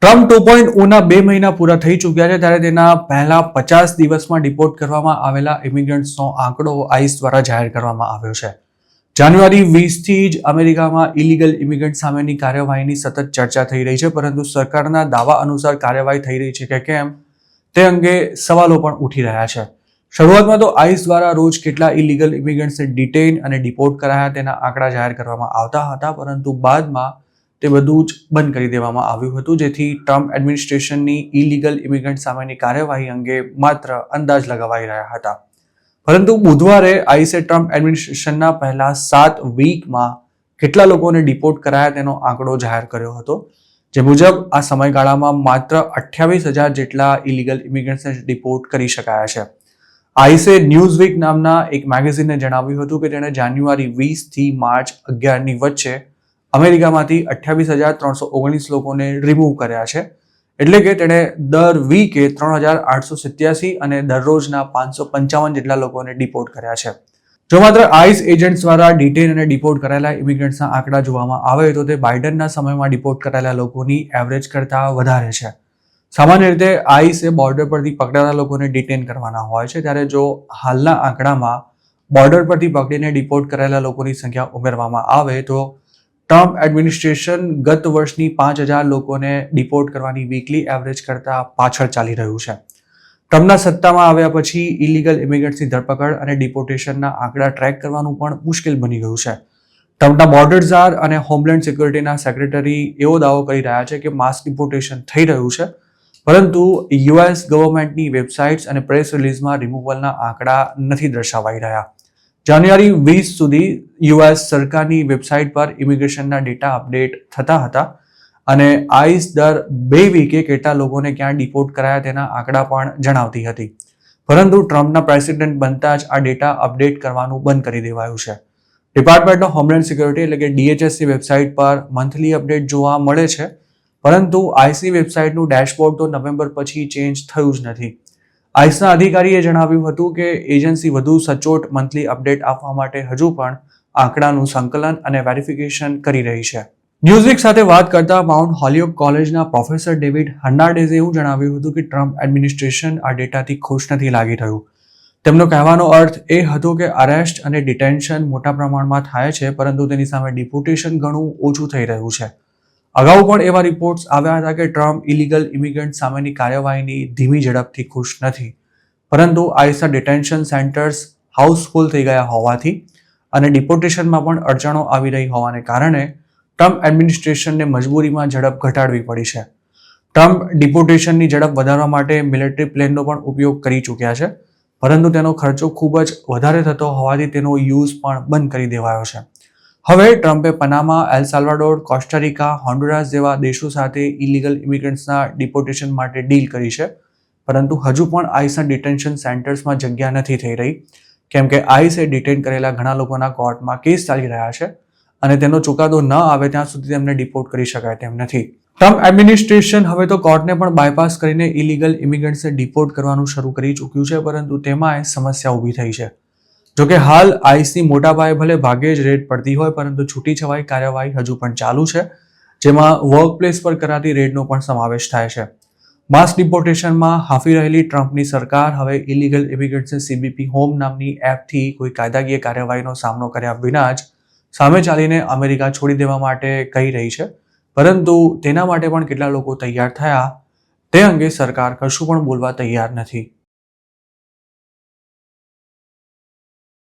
Trump 2.0ના 2 મહિના પૂરા થઈ ચૂક્યા છે ત્યારે તેના પહેલા 50 દિવસમાં ડિપોર્ટ કરવામાં આવેલા ઇમિગ્રન્ટ્સનો આંકડો આઈસ દ્વારા જાહેર કરવામાં આવ્યો છે. જાન્યુઆરી 20થી જ અમેરિકામાં ઇલીગલ ઇમિગ્રન્ટ સામેની કાર્યવાહીની સતત ચર્ચા થઈ રહી છે, પરંતુ સરકારના દાવા અનુસાર કાર્યવાહી થઈ રહી છે કે કેમ તે અંગે સવાલો પણ ઉઠી રહ્યા છે. શરૂઆતમાં તો આઈસ દ્વારા રોજ કેટલા ઇલીગલ ઇમિગ્રન્ટ્સને ડિટેઇન અને ડિપોર્ટ કરાયા તેના આંકડા જાહેર કરવામાં આવતા હતા, પરંતુ બાદમાં તે બધું જ બંધ કરી દેવામાં આવ્યું હતું, જેથી ટ્રમ્પ એડમિનિસ્ટ્રેશનની ઇલીગલ ઇમિગ્રન્ટ સામેની કાર્યવાહી અંગે માત્ર અંદાજ લગાવાઈ રહ્યા હતા. પરંતુ બુધવારે આઈસે ટ્રમ્પ એડમિનિસ્ટ્રેશનના પહેલા 7 વીકમાં કેટલા લોકોને ડિપોર્ટ કરાયા તેનો આંકડો જાહેર કર્યો હતો. જે મુજબ આ સમયગાળામાં માત્ર 28,000 જેટલા ઇલીગલ ઇમિગ્રન્ટ્સને ડિપોર્ટ કરી શકાયા છે. આઈસે ન્યૂઝવીક નામના એક મેગેઝિનને જણાવ્યું હતું કે તેણે જાન્યુઆરી 20 થી માર્ચ 11ની વચ્ચે અમેરિકામાંથી 28,319 લોકોને રિમૂવ કર્યા છે. એટલે કે તેણે દર વીકે 3,887 અને દરરોજના 555 જેટલા લોકોને ડિપોર્ટ કર્યા છે. જો માત્ર આઈસ એજન્ટ્સ દ્વારા ડિટેન અને ડિપોર્ટ કરાયેલા ઇમિગ્રન્ટ્સના આંકડા જોવામાં આવે તો તે બાઇડનના સમયમાં ડિપોર્ટ કરાયેલા લોકોની એવરેજ કરતાં વધારે છે. સામાન્ય રીતે આઈસે બોર્ડર પરથી પકડાયેલા લોકોને ડિટેન કરવાના હોય છે, ત્યારે જો હાલના આંકડામાં બોર્ડર પરથી પકડીને ડિપોર્ટ કરાયેલા લોકોની સંખ્યા ઉમેરવામાં આવે તો ટ્રમ્પ એડમિનિસ્ટ્રેશન ગત વર્ષની 5,000 લોકોને ડિપોર્ટ કરવાની વીકલી એવરેજ કરતાં પાછળ ચાલી રહ્યું છે. ટ્રમ્પના સત્તામાં આવ્યા પછી ઇલીગલ ઇમિગ્રન્ટ્સની ધરપકડ અને ડિપોર્ટેશનના આંકડા ટ્રેક કરવાનું પણ મુશ્કેલ બની ગયું છે. ટ્રમ્પના બોર્ડર ઝાર અને હોમલેન્ડ સિક્યોરિટીના સેક્રેટરી એવો દાવો કરી રહ્યા છે કે માસ ડિપોર્ટેશન થઈ રહ્યું છે, પરંતુ યુએસ ગવર્મેન્ટની વેબસાઇટ્સ અને પ્રેસ રિલીઝમાં રિમૂવલના આંકડા નથી દર્શાવાઈ રહ્યા. જાન્યુઆરી 20 સુધી યુએસ સરકારની વેબસાઇટ પર ઇમિગ્રેશનના ડેટા અપડેટ થતા હતા અને આઈસ દર 2 વીકે કેટલા લોકોને ક્યાં ડિપોર્ટ કરાયા તેના આંકડા પણ જણાવતી હતી. પરંતુ ટ્રમ્પના પ્રેસિડેન્ટ બનતા જ આ ડેટા અપડેટ કરવાનું બંધ કરી દેવાયું છે. ડિપાર્ટમેન્ટ ઓફ હોમલેન્ડ સિક્યોરિટી એટલે કે DHSની વેબસાઇટ પર મંથલી અપડેટ જોવા મળે છે, પરંતુ આઈસની વેબસાઇટનું ડેશબોર્ડ તો નવેમ્બર પછી ચેન્જ થયું જ નથી. આઈસના અધિકારીએ જણાવ્યું હતું કે એજન્સી વધુ સચોટ મંથલી અપડેટ આપવા માટે હજુ પણ આંકડાનું સંકલન અને વેરિફિકેશન કરી રહી છે. ન્યૂઝવીક સાથે વાત કરતા માઉન્ટ હોલિયોક કોલેજના પ્રોફેસર ડેવિડ હર્નાન્ડેઝે એવું જણાવ્યું હતું કે ટ્રમ્પ એડમિનિસ્ટ્રેશન આ ડેટાથી ખુશ નથી લાગી રહ્યું. તેમનો કહેવાનો અર્થ એ હતો કે અરેસ્ટ અને ડિટેન્શન મોટા પ્રમાણમાં થાય છે, પરંતુ તેની સામે ડિપોર્ટેશન ઘણું ઓછું થઈ રહ્યું છે. અગાઉ પણ એવા રિપોર્ટ્સ આવ્યા હતા કે ટ્રમ્પ ઇલીગલ ઇમિગ્રન્ટ સામેની કાર્યવાહીની ધીમી ઝડપથી ખુશ નથી, પરંતુ આઈસના ડિટેન્શન સેન્ટર્સ હાઉસફુલ થઈ ગયા હોવાથી અને ડિપોર્ટેશનમાં પણ અડચણો આવી રહી હોવાને કારણે ટ્રમ્પ એડમિનિસ્ટ્રેશનને મજબૂરીમાં ઝડપ ઘટાડવી પડી છે. ટ્રમ્પ ડિપોર્ટેશનની ઝડપ વધારવા માટે મિલિટરી પ્લેનનો પણ ઉપયોગ કરી ચૂક્યા છે, પરંતુ તેનો ખર્ચો ખૂબ જ વધારે થતો હોવાથી તેનો યુઝ પણ બંધ કરી દેવાયો છે. હવે ટ્રમ્પે પનામા, એલ સાલ્વાડોર, કોસ્ટારિકા, હોન્ડુરાસ જેવા દેશો સાથે ઇલીગલ ઇમિગ્રન્ટ્સના ડિપોર્ટેશન માટે ડીલ કરી છે, પરંતુ હજુ પણ આઈસના ડિટેન્શન સેન્ટર્સમાં જગ્યા નથી થઈ રહી, કેમ કે આઈસે ડિટેન કરેલા ઘણા લોકોના કોર્ટમાં કેસ ચાલી રહ્યા છે અને તેનો ચુકાદો ન આવે ત્યાં સુધી તેમને ડિપોર્ટ કરી શકાય તેમ નથી. ટ્રમ્પ એડમિનિસ્ટ્રેશન હવે તો કોર્ટને પણ બાયપાસ કરીને ઇલીગલ ઇમિગ્રન્ટ્સને ડિપોર્ટ કરવાનું શરૂ કરી ચૂક્યું છે, પરંતુ તેમાં સમસ્યા ઊભી થઈ છે. જોકે હાલ આઈસની મોટા પાયે ભલે ભાગ્યે જ રેડ પડતી હોય, પરંતુ છૂટીછવાઈ કાર્યવાહી હજુ પણ ચાલુ છે, જેમાં વર્કપ્લેસ પર કરાતી રેડનો પણ સમાવેશ થાય છે. માસ ડિપોર્ટેશનમાં હાંફી રહેલી ટ્રમ્પની સરકાર હવે ઇલીગલ ઇમિગ્રન્ટ્સને CBP હોમ નામની એપથી કોઈ કાયદાકીય કાર્યવાહીનો સામનો કર્યા વિના જ સામે ચાલીને અમેરિકા છોડી દેવા માટે કહી રહી છે, પરંતુ તેના માટે પણ કેટલા લોકો તૈયાર થયા તે અંગે સરકાર કશું પણ બોલવા તૈયાર નથી.